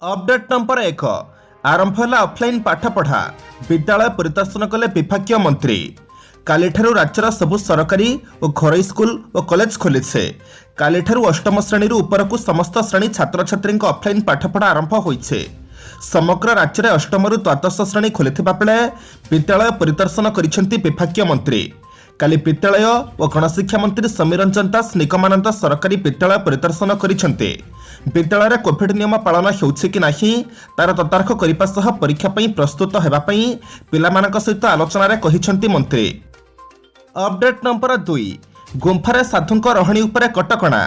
Update number 1 आरंभ है offline पाठपढ़ा विद्यालय परिदर्शन कले विभागीय मंत्री। कालीठारू राज्यर सबु सरकारी और घरोई स्कूल और कॉलेज खोली। कालीठारू अष्टम श्रेणी उपरकू समस्त श्रेणी छात्र छात्री ऑफलाइन पाठपढ़ा आरंभ होइछे। समग्र राज्य में अष्टम द्वादश श्रेणी खोली बेले विद्यालय परिदर्शन करिसेंती विभागीय मंत्री। काली विद्यालय और गणशिक्षा मंत्री समीर रंजन दास निगमानंद सरकारी विद्यालय परिदर्शन करिसेंती। विद्यालय में कोविड नियम पालन होउछि कि नाही तार तदारख करने सह परीक्षा पई प्रस्तुत हेबापई पिलामानक सहित आलोचना कहिसेंती मंत्री। अपडेट नंबर 2 गुंफारे साधुंक रहणी उपरे कटकणा।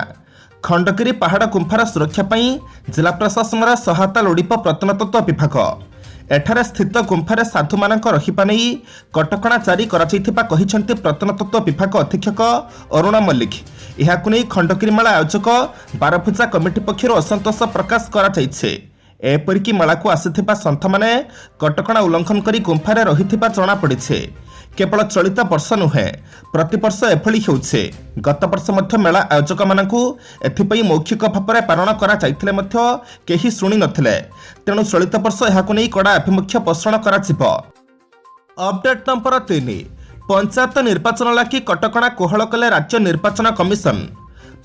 खंडगिरी पहाड़ गुंफार सुरक्षा पई जिला प्रशासन सहायता लोड़िब प्रत्नतत्व विभाग। एठारे स्थित गुंफारे साधु मानक रहिबा नै कटकणा जारी कराଯାଇଥିବା कहिसेंती प्रत्नतत्व विभाग अधीक्षक अरुणा मल्लिक। एहाकु नै खंडगिरी मेला आयोजक बारभुजा कमिटी पक्षर असंतोष प्रकाश कराଯାଇছে। एपरिकी मेला को आसिथिबा संत माने कटकणा उल्लंघन करी गुंफारे रहिथिबा जणा पड़िছে। केवल चलित वर्ष नुहे प्रतिवर्ष एभली होउछे। गत वर्ष मध्य मेला आयोजक मानकु एथिपई मौखिक भाव में पारण करा जाइथिले मध्य केही शुणी नथिले। तेणु चलित वर्ष एहाकु नै कड़ा आभिमुख्य पोषण कराजिब। अपडेट नंबर 3 पंचायत निर्वाचन लागि कटकणा कोहल कले राज्य निर्वाचन कमिशन।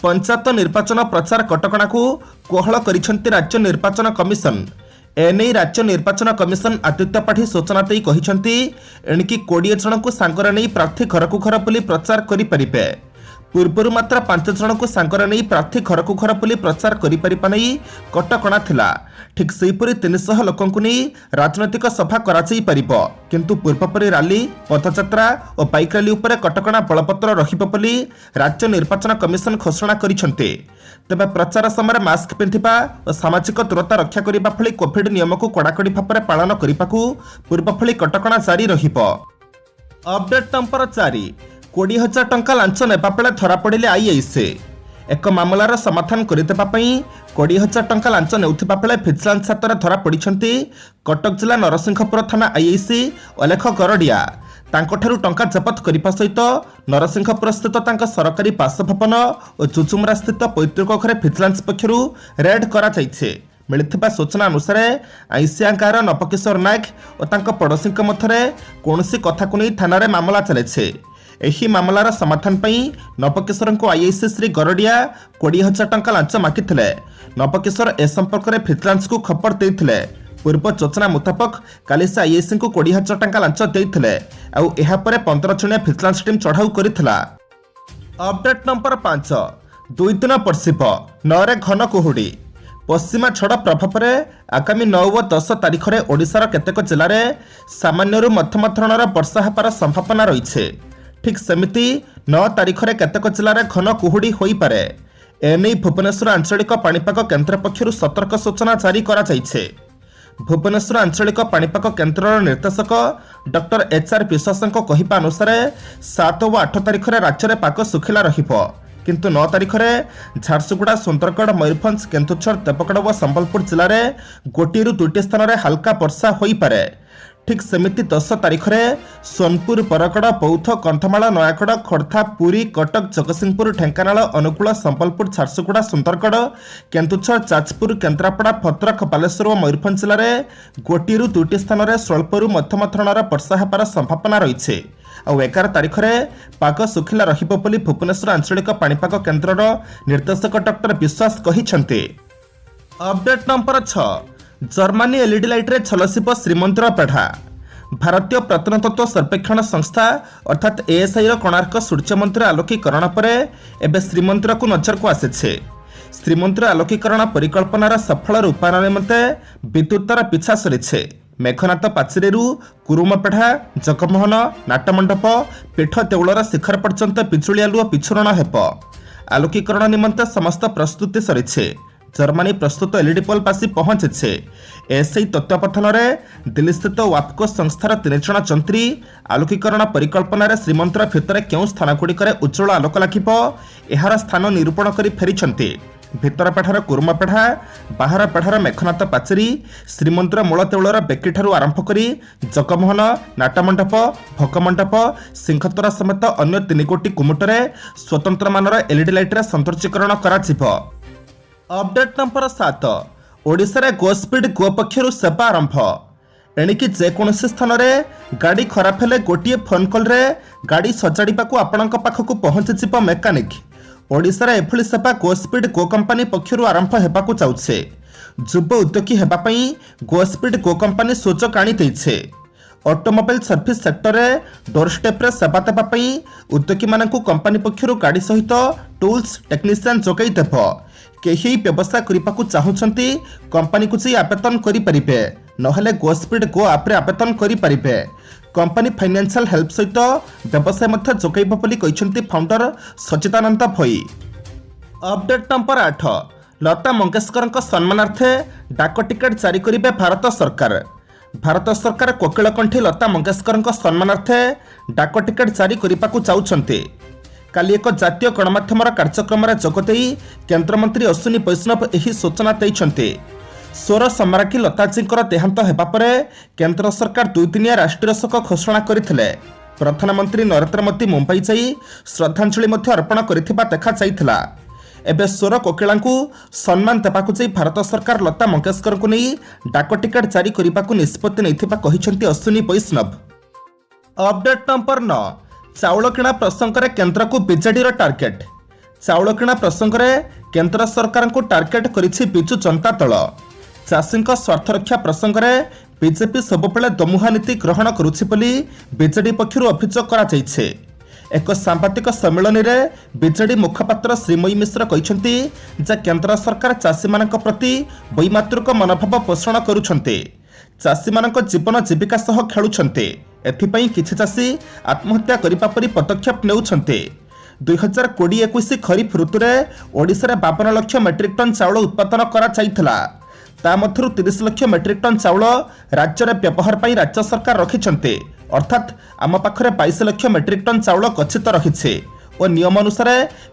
पंचायत निर्वाचन प्रचार कटकणा को कोहल करिसेंती राज्य निर्वाचन कमिशन। एने राज्य निर्वाचन कमिशन आदित्य पाठी सूचना देई कहिसेंती एणिकी 20 जन को सांगरे नै प्रार्थी घर को घर बुली प्रचार करि परिबे। पूर्वरु मात्र 5 जन को सांगरे नै प्रार्थी घर को घर बुली प्रचार करि परिबा नै कटकणा थिला। ठीक सेहीपरि 300 लोकन को नै राजनैतिक सभा करा जाई परिबो। किंतु पूर्वपरि रैली पथयात्रा और बाइक रैली उपरे कटकणा बलपत्र रहिबो बोली राज्य निर्वाचन कमिशन घोषणा करिसेंती। तेबे प्रचार समय मास्क पिंधिबा और सामाजिक दूरता रक्षा करबा भली कोविड नियम को कड़ाकड़ी भाव में पालन करने पूर्व भली कटकणा जारी रहिबो। अपडेट नंबर 4 20,000 टंका लांच नेबा बेले धरा पड़िले आईआईसी। एक मामलार समाधान करदेबा पई 20,000 टंका लांच नेउथिबा बेले भिजिलेंस हाथ में धरा पड़िछंती कटक जिला नरसिंहपुर थाना आईआईसी अलेख गरडिया। तांकोठारु टंका जबत करने सहित नरसिंहपुर स्थित तांका सरकारी बासभवन और जुजुमरा स्थित पैतृक घरे भिजिलेंस पक्षरु रेड करा जाइछे। मिलिथिबा सूचना अनुसार आईसिया गाँवर नवकिशोर नायक और तांका पड़ोशी मध्य कौनसी कथा को नहीं थाना रे मामला चलेछे। एही मामलार समाधान पई नवकिशोर को आईआईसी श्री गरडिया 20,000 टंका लांच मागिथिले। नवकिशोर ए संपर्क में भिजिलेंस को खबर देइथिले। पूर्व सूचना मुताबक काली से आईआईसी को 20,000 टंका लांच देइथिले आउ एहा परे 15 जणिया भिजिलेंस टीम चढ़ाऊ करिथिला। अपडेट नंबर 5 2 दिन परसिब 9 रे घन कुहुड़ी। पश्चिमा छड़ प्रभाव में आगामी 9 और 10 तारिख में ओडिशार केतेक जिले में सामान्यरू मध्यम धरणर वर्षा होबार संभावना रही। ठीक सेमिति 9 तारिख में केतेक जिले में घन कुहुड़ी होई पारे। एने भुवनेश्वर आंचलिक पाणीपाग केन्द्र पक्षरु सतर्क सूचना जारी करा जाइछे। भुवनेश्वर आंचलिक पाणीपाग केन्द्रर निर्देशक डॉक्टर एचआर विश्वासଙ୍କ कहिबा अनुसार 7 और 8 तारिख में राज्य में पाग सुखिला रहिबो। किंतु 9 तारिख में झारसुगुड़ा सुंदरगढ़ मयूरभंज केन्दुझर देवगढ़ और संबलपुर जिले में गोटेरु 2टी स्थान में हल्का वर्षा होई पारे। ठीक सेमिति 10 तारिख में सोनपुर बरगड़ बौद्ध कंधमाल नयागढ़ खोर्धा पुरी कटक जगतसिंहपुर ढेंकानाल अनुगुल संबलपुर झारसुगुड़ा सुंदरगढ़ केन्दुझर जाजपुर केन्द्रापड़ा भद्रक बालेश्वर और मयूरभंज जिले में गोटेरु 2टी स्थान में स्वल्परू मध्यम धरणर वर्षा होबार संभावना रही। और 11 तारिख में पाग सुखिला रहिबो बोली भुवनेश्वर आंचलिक पाणीपाग केन्द्रर निर्देशक डॉक्टर विश्वास कहिसेंती। Update number 6 Germany LED light रे छलसिब श्रीमंदिर बेढ़ा। भारतीय प्रत्नतत्व सर्वेक्षण संस्था अर्थात एएसआई कोणार्क सूर्य मंदिर आलोकीकरण पर एबे श्रीमंदिर को नजर को आसीछे। श्रीमंदिर आलोकीकरण परिकल्पनार सफल रूपायन निमंते विद्युतर पिछा सरीछे। मेघनाथ पाचेरी कुरुमपेढ़ा जगमोहन नाटमंडप पीठ देउलर शिखर पर्यंत बिजुली आलुओ पिछुरण हेब। आलोकीकरण निमंते समस्त प्रस्तुति सरीछे। जर्मनी प्रस्तुत एलईडी बल्ब आसी पहुंचे। एएसआई तत्वावधान में दिल्ली स्थित वापको संस्थार 3 जण जंत्री आलोकीकरण परिकल्पना श्रीमंदिर भितर केउं स्थानगुड़िक उज्ज्वल आलोक लागिब एहार स्थान निरूपण कर फेरी। भितर पेढ़ार कुरुमपेढ़ा बाहर पेढ़ार मेघनाथ पाचेरी श्रीमंदिर मूल देउलर बेकीठारू आरंभ कर जगमोहन नाटमंडप भोगमंडप सिंहद्वार समेत अन्य 3 गोटी कुमुटरे स्वतंत्र मानर एलईडी लाइट सौंदर्यीकरण करा। अपडेट नंबर 7 ओडिशारे गो स्पीड गो पक्षर सेवा आरंभ। एणिकी जेकोसी स्थान में गाड़ी खराब हेले गोटे फोन कॉल रे गाड़ी सजाड़ा आपण पाखक पहुंची मेकानिक। ओडिशार एभली सेवा गो स्पीड गो कंपानी पक्षर आरंभ होगा जाऊे। युव उद्योगी होगापी गो स्पीड गो कंपानी सूचक आनी ऑटोमोबाइल सर्विस सेक्टर में डोर स्टेप रे सेवा देवाई उद्योगी मानक कंपानी पक्षर गाड़ी सहित टूल्स टेक्नीशियन जोगाई देव। कहीं व्यवसाय करने को चाहते कंपानी को आवेदन करेंगे नहले गो स्पीड गो आप्रे आवेदन करेंगे। कंपानी फाइनेंशियल हेल्प सहित व्यवसाय जोगाइब बोली फाउंडर सचिदानंद भई। अपडेट नंबर 8 लता मंगेशकर सम्मानार्थे डाक टिकेट जारी करेंगे भारत सरकार। भारत सरकार कोकिलकंठी लता मंगेशकर सम्मानार्थे डाक टिकेट जारी करने को चाहते। काली एक जातीय गणमाध्यम कार्यक्रम जोगदे केन्द्रमंत्री अश्विनी वैष्णव यही सूचना देते। स्वर सम्राज्ञी लताजी देहांत होगा पर केन्द्र सरकार 2 दिनिया राष्ट्रीय शोक घोषणा करथिले। प्रधानमंत्री नरेंद्र मोदी मुंबई जाई श्रद्धांजलि अर्पण करथिबा देखा जाइथिला। एबे स्वर कोकिला सम्मान देवाक जाई भारत सरकार लता मंगेशकर को नहीं डाक टिकेट जारी करने को निष्पत्ति नैथिबा कहिसेंती अश्विनी वैष्णव। अपडेट नंबर 9 चाउल किणा प्रसंग में केन्द्र को बीजेडी टार्गेट। चाउल किणा प्रसंग में केन्द्र सरकार को टार्गेट करिछि बिजु जनता दल। चाषी स्वार्थ रक्षा प्रसंग में बीजेपी सबुबले दमुहा नीति ग्रहण करुछि बोली बीजेडी पक्षर अभियोग कराଯାଇଛି। एक सांबादिक सम्मेलन में बीजेडी मुखपात्र श्रीमयी मिश्र कहते जे केन्द्र सरकार चाषी मान प्रति वैमातृक मनोभाव पोषण करुछन्ते। चाषी मान जीवन जीविका सह खेलुछन्ते। एथिपाई किछि चाषी आत्महत्या करिबा परि पदक्षेप नेउछन्ते। 2020-21 खरीफ ऋतु में ओडिशा 52 लाख मेट्रिक टन चाउल उत्पादन करा जाइथिला। ता मध्यरु 30 लाख मेट्रिक टन चाउल राज्य में व्यवहार पाई राज्य सरकार रखिछन्ते। अर्थात आम पाखरे 22 लाख मेट्रिक टन चाउल गच्छित रहिछे और नियम अनुसार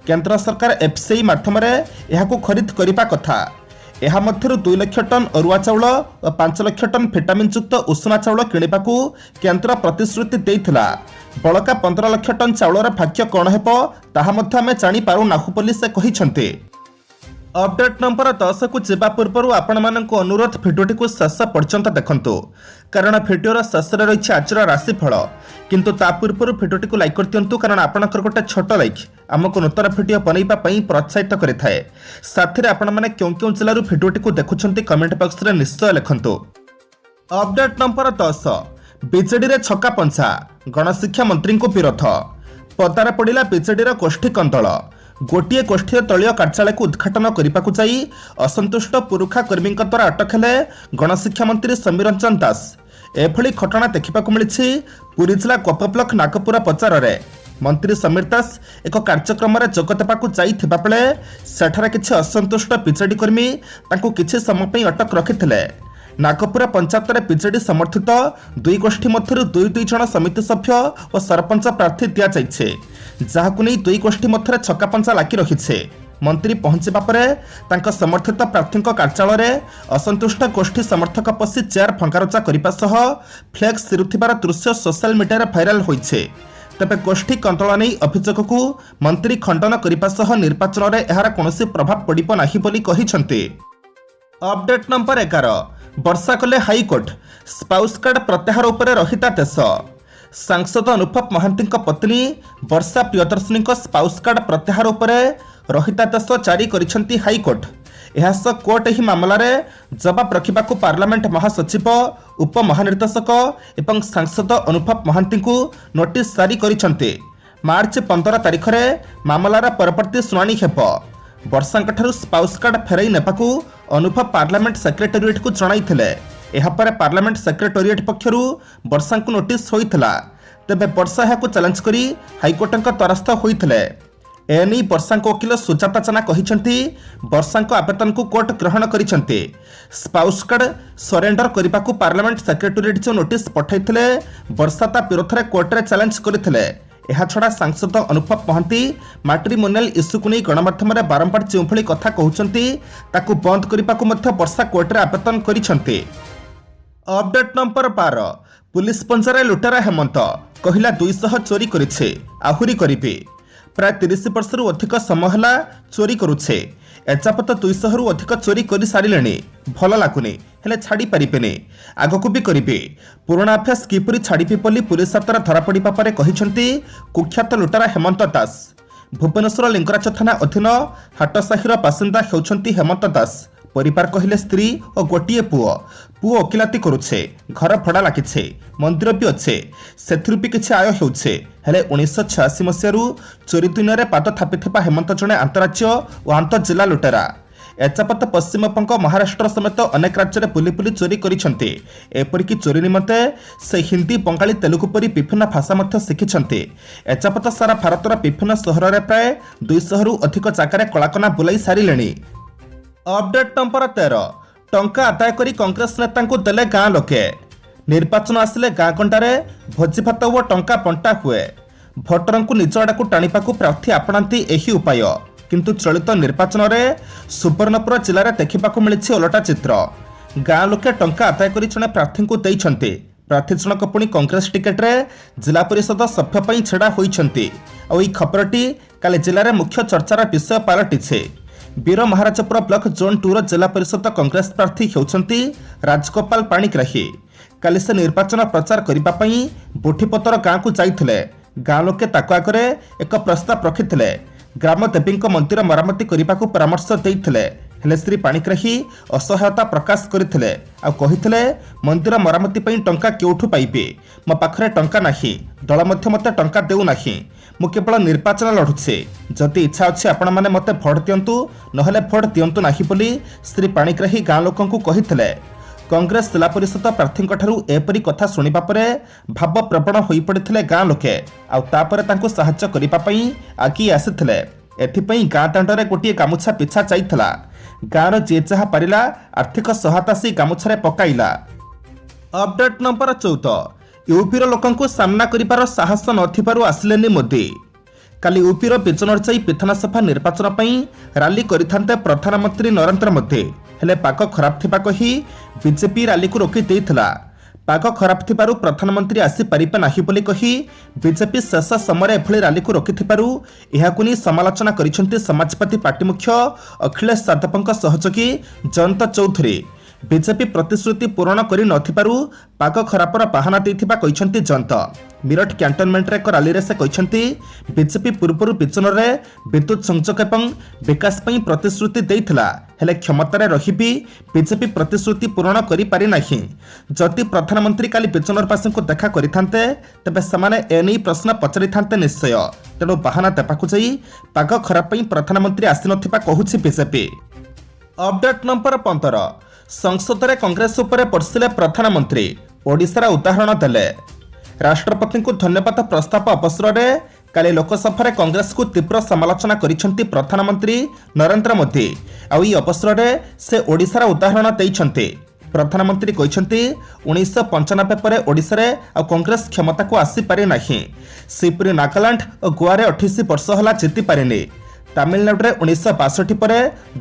केन्द्र सरकार एफसीआई माध्यम एहाकु खरीद करिबा कथा। एहा मध्यरु 2 लाख टन अरुआ चाउल और 5 लाख टन विटामिन युक्त उषुना चाउल किणिबाकू केन्द्र प्रतिश्रुति देइथिला। बळका 15 लाख टन चाउलर भाग्य कौन हेबो ताहा मध्य आमे जानि पारु नाहु बोली से कहिछन्ते। अपडेट नंबर 10 को जीवा पूर्व आपण मानक अनुरोध भिडियोटी को शेष पर्यंत देखंतु कारण भिडियोर शेष रही आज राशिफल। किंतु ता पूर्व भिडियोटी को लाइक कर दियंतु कारण आपनकर गोटे छोट लाइक आमको नूतन भिडियो बनैबा पई प्रोत्साहित करिथाए। साथरे आपण माने क्यों जिल्लारू भिडियोटी को देखुछन्ती कमेंट बॉक्स रे निश्चय लिखंतु। अपडेट नंबर 10 बीजेडी रे छक्का पंछा गणशिक्षा मंत्री को विरोध। पदार पड़ा बीजेडी गोष्ठी कंदल। गोटे गोष्ठी दलीय कार्यालय को उद्घाटन करने को जाई असंतुष्ट पुरुखा कर्मी द्वारा अटक हेले गणशिक्षा मंत्री समीर रंजन दास। एभली घटना देखा मिली पुरी जिला गोप ब्लॉक नागपुर बजार में। मंत्री समीर दास एक कार्यक्रम में जोगदेवा जाइथिबा बेले सेठारे किछि असंतुष्ट बीजेडी कर्मी तांको किछि समय पई अटक रखिथिले। नागपुर पंचायत में बीजेडी समर्थित 2 गोष्ठी मध्य 2 जन समिति सभ्य और सरपंच प्रार्थी दि जाइछे जहाकु नहीं 2 गोष्ठी मध्य छक्का पंचा लागी रखिछे। मंत्री पहुंचवा पर समर्थित प्रार्थी कार्यालय में असंतुष्ट गोष्ठी समर्थक पशि चेयर भंगारुजा करने सह फ्लेक्स सिरुथिबार दृश्य सोशल मीडिया भाइराल होइछे। तेबे गोष्ठी कंदल नहीं अभियोग को मंत्री खंडन करने सह निर्वाचन में यार कौनसी प्रभाव पड़िबो नाही बोली कहिसंते। अपडेट नंबर 11 वर्षा कले हाईकोर्ट स्पाउस कार्ड प्रत्याहार उपरे रहिता देश। सांसद अनुपम महांती पत्नी वर्षा प्रियदर्शनी स्पाउस कार्ड प्रत्याहार उपरे रहिता देश जारी करिसेंती हाईकोर्ट। एहास कोर्ट एही मामला रे जवाब रखिबाकू पार्लियामेंट महासचिव उप महानिर्देशक एवं सांसद अनुपम महांती को नोटिस जारी करिसेंती। मार्च 15 तारिख रे मामलार परवर्ती सुनानी हेबो। वर्षांठार स्पाउस कार्ड फेरई नेबाकू अनुभव पार्लियामेंट सेक्रेटेरिएट को जणाइथिले। एहापर पार्लियामेंट सेक्रेटेरिएट पक्षरु वर्षा को नोटिस होइथिला। तेबे वर्षा याकू चैलेंज करी हाईकोर्टक द्वारस्थ होइथिले। एनी वर्षा वकील सुजाता चना कहिसेंती वर्षा आवेदन को कोर्ट ग्रहण करिसेंती। स्पाउस कार्ड सरेंडर करने पार्लियामेंट सेक्रेटेरिएट जो नोटिस पठाइथिले वर्षा ता विरोध में कोर्ट रे चैलेंज करथिले। एहा छड़ा सांसद अनुपम महांती मैट्रिमोनियल इश्यू को नहीं गणमाध्यम बारंबार जो भली कथा कहउचंती ताकू बंद करने को वर्षा कोर्ट रे आवेदन करिसेंती। अपडेट नंबर 12 पुलिस पंजरे लुटेरा हेमंत कहिला 200 चोरी करिछे आहुरी करिबे। प्राय 30 वर्ष अधिक समय है चोरी करुछे। एचापत 200 रु अधिक चोरी कर सारे भल लगुनि हेले छाड़ी पारिबेनि आगकू भी करिबे पुराना अभ्यास किपरि छाड़िबे बोली पुलिस हातर धरा पड़िबा परे कहिसंती कुख्यात लुटारा हेमंत दास। भुवनेश्वर लिंगराज थाना अधीन हाटसाहीर बासिंदा हेउछंती हेमंत दास। परिवार कहले स्त्री और गोटे पुओ वकिलाती करुछे घर भड़ा लागिछे मंदिर भी अच्छे सेथिरु भी किछि आय हेउछे हेले 1986 मसीहारू चोरी दुनिया रे पाद थापिथिबा हेमंत जणे अंतराज्य और आंतर जिला लुटेरा। एचापत पश्चिमबंग महाराष्ट्र समेत अनेक राज्य बुली बुली चोरी करिसेंती। एपरिकी चोरी निमंते से हिंदी बंगाली तेलुगु परी विभिन्न भाषा मध्य शिखिछंती। एचापत सारा भारतर विभिन्न सहर रे प्राय 200 रु अधिक जागार कलाकना बुलाई सारिलेनी। अपडेट नंबर 13 टंका आदाय करी कांग्रेस नेता देले गाँ लोके। निर्वाचन आसिले गाँ कंटारे भोजी भात और टंका बंटा हुए। भोटर को निज आड़ा को टाणिबा प्रार्थी आपणाती एही उपाय किंतु चलित निर्वाचन में सुवर्णपुर जिले में देखा मिली ओलटा चित्र। गाँ लोके टंका आदाय करी जड़े प्रार्थी को देइछंती। प्रार्थी जनक पुणी कांग्रेस टिकेट रे जिला परिषद सभ्य छेड़ा होइछंती। आ ई खबरटी काली जिले में मुख्य चर्चार विषय पलटिछे। वीर महाराजपुर ब्लॉक जोन 2 जिला परिषद कांग्रेस प्रार्थी होउछंती राजगोपाल पाणिग्राही। काली से निर्वाचन प्रचार करने बुठीपतर गाँव को जाइथिले। गाँ लोके ताको आगरे एक प्रस्ताव रखिथिले। ग्राम देवी मंदिर मरामती करने को परामर्श देइथिले हेले श्री पाणिग्राही असहायता प्रकाश करथिले आ कहिथिले मंदिर मरामती पई टंका केउठु पाइबे मो पाखरे टंका नाही दल मध्य मते टंका देउ नाही मु केवल निर्वाचन लढुछे जति इच्छा अछि आपण माने मते भोट दियंतु नहले भोट दियंतु नाही बोली श्री पाणिग्राही गाँ लोकंकु कहिथिले। कांग्रेस जिला परिषद प्रार्थी एपरी कथा शुणा परे भाव प्रवण हो पड़ते गाँ लोके आउे साहाय्य करने आगे आसी एथिपाई गाँ दांडे गोटे गामुछा पिछा जाइला। गाँव जी जहाँ पारा आर्थिक सहायता से गामुछारे पकाइला। अपडेट नंबर 14 यूपीर लोकंकु सामना करिबार साहस नथिबारु आसिलेनी मोदी। काली यूपीर बिजनौर जाई विधानसभा निर्वाचन पई रैली करिथान्ते प्रधानमंत्री नरेंद्र मोदी हेले पाग खराब थिबा कही बीजेपी रैली को रोकी देइथिला। पाग खराब थिबारु प्रधानमंत्री आसी पारिबे नाही बोली कही बीजेपी शेष समय एभली रैली को रोकिथिबारु एहाकु नि समालोचना करिसेंती समाजवादी पार्टी मुख्य अखिलेश यादवଙ୍କ सहयोगी जयंत चौधरी। बीजेपी प्रतिश्रुति पूरण करि नथिबारु पाग खराबर बाहाना देइथिबा कहिसेंती जयंत। मिरट कैंटोनमेंट रे एक रैली से कहिसेंती बीजेपी पूर्व बिजनौर रे विद्युत संযোଗ एवं विकास पई प्रतिश्रुति देइथिला हेले क्षमतारे रहिबी बीजेपी प्रतिश्रुति पूरण करि पारि नाही। जदि प्रधानमंत्री काली बिजनौरवासी को देखा करिथान्ते तबे समाने एनै प्रश्न पचारिथान्ते निश्चय। तेणु बाहाना देबाकु जाई पाग खराब पई प्रधानमंत्री आसी नथिबा कहुछि बीजेपी। अपडेट नंबर 15 संसद में कांग्रेस उपरे पड़िले प्रधानमंत्री ओडिशार उदाहरण देले। राष्ट्रपति को धन्यवाद प्रस्ताव अवसर में काली लोकसभा कांग्रेस को तीव्र समालोचना करिसेंती प्रधानमंत्री नरेंद्र मोदी। आउ ई अवसर में से ओडिशार उदाहरण देइछंती। प्रधानमंत्री कहिसेंती 1995 पर ओडिशा रे आ कांग्रेस क्षमता को आसी पारि नाही। सेपरि नागालैंड और गोवा रे 28 वर्ष होला जीति पारिनी। तमिलनाडु में 1962 पर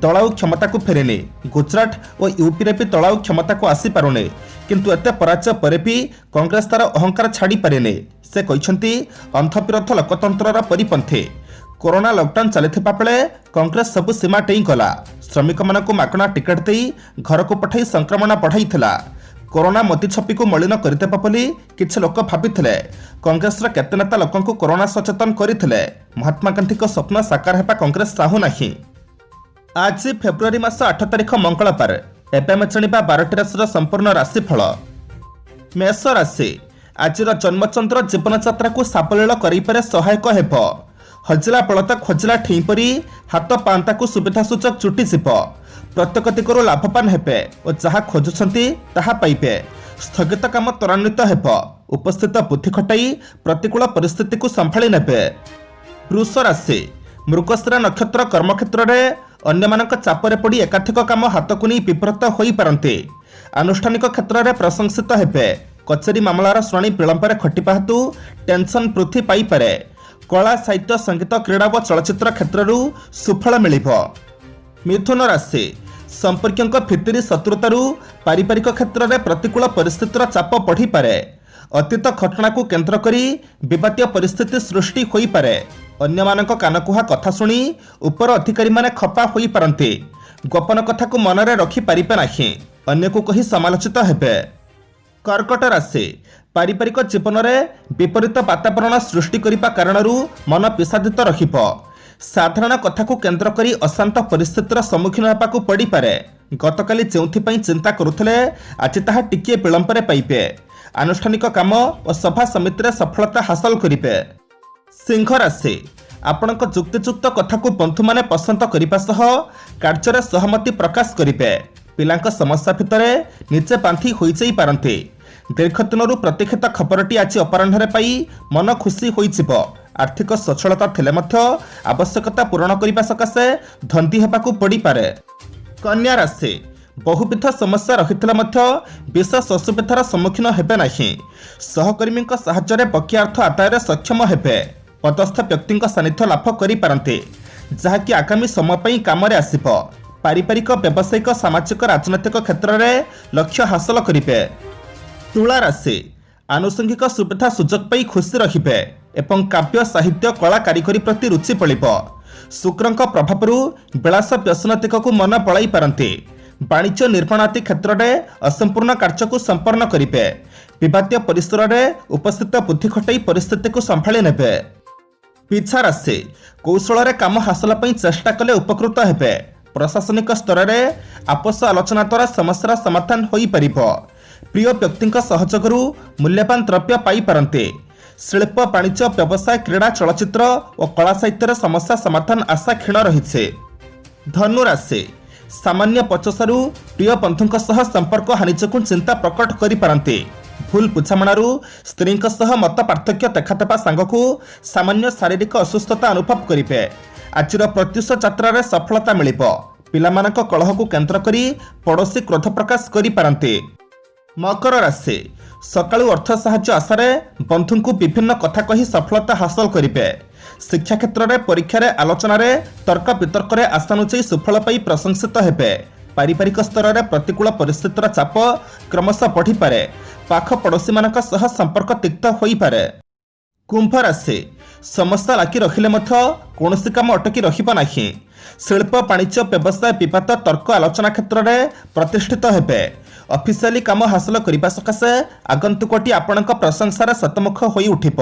दलाउ क्षमता को फेरेनी। गुजरात और यूपी रे भी दलाउ क्षमता को आसी पारुनी किंतु एते पराजय पर भी कांग्रेस तार अहंकार छाड़ी पारेनी। से कहिसेंती अंधविरोध लोकतंत्रर परिपंथी। कोरोना लॉकडाउन चलिथिबा बेले कांग्रेस सबु सीमा टेई गला। श्रमिक मानकु मागणा टिकट देई घर को पठाई संक्रमण बढ़ाइथिला। कोरोना मोती छपी को मलिन करदेबा बोली किछि लोक भाबिथिले। कांग्रेस केते नेता लोकंकु कोरोना सचेतन करथिले। महात्मा गांधी को स्वप्न साकार हेबा कांग्रेस चाहू नाही। आज फेब्रुआरी मास 8 तारिख मंगलवार एबे ଆମେ ଜାଣିବା 12ଟି ରାଶିର संपूर्ण राशिफल। मेष राशि आज जन्मचंद्र जीवन यात्रा को साबलील करिपारे सहायक हेब। हजिला बलत खोजिला ठेईपरी हाथ पांता को सुविधा सूचक जुटिଯିब। प्रत्येक दिगरू लाभवान हेबे और जहाँ खोजुछंती ताहा पाइबे। स्थगित काम त्वरान्वित हेब। उपस्थित बुद्धि खटाई प्रतिकूल परिस्थिति को संभाली नेबे। वृष राशि मृगशिरा नक्षत्र कर्मक्षेत्र में अन्यमानक चापरे पड़ी एकाधिक काम हाथ को नहीं विव्रत हो पारते। आनुष्ठानिक क्षेत्र में प्रशंसित हेबे। कचेरी मामलार शुणाणी विलंबर खटिबा हेतु टेंशन वृद्धि पाइपारे। कला साहित्य संगीत क्रीड़ा व चलचित्र क्षेत्रु सुफल मिलिबो। मिथुन राशि संपर्कों भित्तिरी शत्रुतारू पारिवारिक क्षेत्र में प्रतिकूल परिस्थितिर चाप बढ़ी पारे। अतीत घटना को केंद्र करी विवादीय परिस्थिति सृष्टि होई पारे। ଅନ୍ୟମାନଙ୍କ କାନକୁହା କଥା ଶୁଣି ଉପର ଅଧିକାରୀମାନେ ଖପା ହୋଇପାରନ୍ତି। ଗୋପନ କଥାକୁ ମନରେ ରଖିପାରିବେ ନାହିଁ, ଅନ୍ୟକୁ କହି ସମାଲୋଚିତ ହେବେ। କର୍କଟ ରାଶି ପାରିବାରିକ ଜୀବନରେ ବିପରୀତ ବାତାବରଣ ସୃଷ୍ଟି କରିବା କାରଣରୁ ମନ ବିଷାଦିତ ରହିବ। ସାଧାରଣ କଥାକୁ କେନ୍ଦ୍ର କରି ଅଶାନ୍ତ ପରିସ୍ଥିତିର ସମ୍ମୁଖୀନ ହେବାକୁ ପଡ଼ିପାରେ। ଗତକାଲି ଯେଉଁଥିପାଇଁ ଚିନ୍ତା କରୁଥିଲେ ଆଜି ତାହା ଟିକିଏ ବିଳମ୍ବରେ ପାଇବେ। ଆନୁଷ୍ଠାନିକ କାମ ଓ ସଭା ସମିତିରେ ସଫଳତା ହାସଲ କରିବେ। ସିଂହ ରାଶି ଆପଣଙ୍କ ଯୁକ୍ତିଯୁକ୍ତ କଥାକୁ ବନ୍ଧୁମାନେ ପସନ୍ଦ କରିବା ସହ କାର୍ଯ୍ୟରେ ସହମତି ପ୍ରକାଶ କରିବେ। ପିଲାଙ୍କ ସମସ୍ୟା ଭିତରେ ନିଜେ ବାନ୍ଧି ହୋଇଯାଇପାରନ୍ତି। ଦୀର୍ଘ ଦିନରୁ ପ୍ରତୀକ୍ଷିତ ଖବରଟି ଆଜି ଅପରାହ୍ନରେ ପାଇ ମନ ଖୁସି ହୋଇଯିବ। ଆର୍ଥିକ ସ୍ୱଚ୍ଛଳତା ଥିଲେ ମଧ୍ୟ ଆବଶ୍ୟକତା ପୂରଣ କରିବା ସକାଶେ ଧନ୍ଦୀ ହେବାକୁ ପଡ଼ିପାରେ। କନ୍ୟା ରାଶି ବହୁବିଧ ସମସ୍ୟା ରହିଥିଲେ ମଧ୍ୟ ବିଶେଷ ଅସୁବିଧାର ସମ୍ମୁଖୀନ ହେବେ ନାହିଁ। ସହକର୍ମୀଙ୍କ ସାହାଯ୍ୟରେ ବକେୟା ଅର୍ଥ ଆଦାୟରେ ସକ୍ଷମ ହେବେ। ପଦସ୍ଥ ବ୍ୟକ୍ତିଙ୍କ ସାନ୍ନିଧ୍ୟ ଲାଭ କରିପାରନ୍ତି, ଯାହାକି ଆଗାମୀ ସମୟ ପାଇଁ କାମରେ ଆସିବ। ପାରିବାରିକ ବ୍ୟବସାୟିକ ସାମାଜିକ ରାଜନୈତିକ କ୍ଷେତ୍ରରେ ଲକ୍ଷ୍ୟ ହାସଲ କରିବେ। ତୁଳା ରାଶି ଆନୁଷଙ୍ଗିକ ସୁବିଧା ସୁଯୋଗ ପାଇ ଖୁସି ରହିବେ ଏବଂ କାବ୍ୟ ସାହିତ୍ୟ କଳା କାରିଗରୀ ପ୍ରତି ରୁଚି ପଳିବ। ଶୁକ୍ରଙ୍କ ପ୍ରଭାବରୁ ବିଳାସ ବ୍ୟସନ ଦିଗକୁ ମନ ବଳାଇ ପାରନ୍ତି। ବାଣିଜ୍ୟ ନିର୍ମାଣ ଆଦି କ୍ଷେତ୍ରରେ ଅସମ୍ପୂର୍ଣ୍ଣ କାର୍ଯ୍ୟକୁ ସମ୍ପନ୍ନ କରିବେ। ବିବାଦୀୟ ପରିସରରେ ଉପସ୍ଥିତ ବୁଦ୍ଧି ଖଟାଇ ପରିସ୍ଥିତିକୁ ସମ୍ଭାଳି ନେବେ। ପିଛା ରାଶି କୌଶଳରେ କାମ ହାସଲ ପାଇଁ ଚେଷ୍ଟା କଲେ ଉପକୃତ ହେବେ। ପ୍ରଶାସନିକ ସ୍ତରରେ ଆପୋଷ ଆଲୋଚନା ଦ୍ୱାରା ସମସ୍ୟାର ସମାଧାନ ହୋଇପାରିବ। ପ୍ରିୟ ବ୍ୟକ୍ତିଙ୍କ ସହଯୋଗରୁ ମୂଲ୍ୟବାନ ଦ୍ରବ୍ୟ ପାଇପାରନ୍ତି। ଶିଳ୍ପ ବାଣିଜ୍ୟ ବ୍ୟବସାୟ କ୍ରୀଡ଼ା ଚଳଚ୍ଚିତ୍ର ଓ କଳା ସାହିତ୍ୟରେ ସମସ୍ୟା ସମାଧାନ ଆଶା କ୍ଷୀଣ ରହିଛି। ଧନୁ ରାଶି ସାମାନ୍ୟ ପଚସାରୁ ପ୍ରିୟ ବନ୍ଧୁଙ୍କ ସହ ସମ୍ପର୍କ ହାନି ଯୋଗୁଁ ଚିନ୍ତା ପ୍ରକଟ କରିପାରନ୍ତି। ଭୁଲ ବୁଝାମଣାରୁ ସ୍ତ୍ରୀଙ୍କ ସହ ମତ ପାର୍ଥକ୍ୟ ଦେଖାଦେବା ସାଙ୍ଗକୁ ସାମାନ୍ୟ ଶାରୀରିକ ଅସୁସ୍ଥତା ଅନୁଭବ କରିବେ। ଆଜିର ପ୍ରତ୍ୟୁଷ ଯାତ୍ରାରେ ସଫଳତା ମିଳିବ। ପିଲାମାନଙ୍କ କଳହକୁ କେନ୍ଦ୍ର କରି ପଡ଼ୋଶୀ କ୍ରୋଧ ପ୍ରକାଶ କରିପାରନ୍ତି। ମକର ରାଶି ସକାଳୁ ଅର୍ଥ ସାହାଯ୍ୟ ଆଶାରେ ବନ୍ଧୁଙ୍କୁ ବିଭିନ୍ନ କଥା କହି ସଫଳତା ହାସଲ କରିବେ। ଶିକ୍ଷା କ୍ଷେତ୍ରରେ ପରୀକ୍ଷାରେ ଆଲୋଚନାରେ ତର୍କ ବିତର୍କରେ ଆଶାନୁଯାୟୀ ସୁଫଳ ପାଇ ପ୍ରଶଂସିତ ହେବେ। ପାରିବାରିକ ସ୍ତରରେ ପ୍ରତିକୂଳ ପରିସ୍ଥିତିର ଚାପ କ୍ରମଶଃ ବଢ଼ିପାରେ। ପାଖ ପଡ଼ୋଶୀମାନଙ୍କ ସହ ସମ୍ପର୍କ ତିକ୍ତ ହୋଇପାରେ। କୁମ୍ଭ ରାଶି ସମସ୍ୟା ଲାଗି ରହିଲେ ମଧ୍ୟ କୌଣସି କାମ ଅଟକି ରହିବ ନାହିଁ। ଶିଳ୍ପ ବାଣିଜ୍ୟ ବ୍ୟବସାୟ ବିବାଦ ତର୍କ ଆଲୋଚନା କ୍ଷେତ୍ରରେ ପ୍ରତିଷ୍ଠିତ ହେବେ। ଅଫିସିଆଲି କାମ ହାସଲ କରିବା ସକାଶେ ଆଗନ୍ତୁକଟି ଆପଣଙ୍କ ପ୍ରଶଂସାରେ ଶତମୁଖ ହୋଇ ଉଠିବ।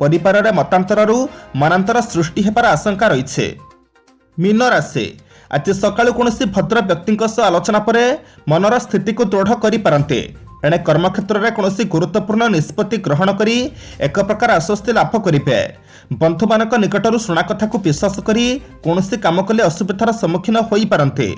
ପରିବାରରେ ମତାନ୍ତରରୁ ମନାନ୍ତର ସୃଷ୍ଟି ହେବାର ଆଶଙ୍କା ରହିଛି। ମୀନ ରାଶି ଆଜି ସକାଳୁ କୌଣସି ଭଦ୍ର ବ୍ୟକ୍ତିଙ୍କ ସହ ଆଲୋଚନା ପରେ ମନର ସ୍ଥିତିକୁ ଦୃଢ଼ କରିପାରନ୍ତି। ଏଣେ କର୍ମକ୍ଷେତ୍ରରେ କୌଣସି ଗୁରୁତ୍ୱପୂର୍ଣ୍ଣ ନିଷ୍ପତ୍ତି ଗ୍ରହଣ କରି ଏକ ପ୍ରକାର ଆଶ୍ୱସ୍ତି ଲାଭ କରିବେ। ବନ୍ଧୁମାନଙ୍କ ନିକଟରୁ ଶୁଣା କଥାକୁ ବିଶ୍ୱାସ କରି କୌଣସି କାମ କଲେ ଅସୁବିଧାର ସମ୍ମୁଖୀନ ହୋଇପାରନ୍ତି।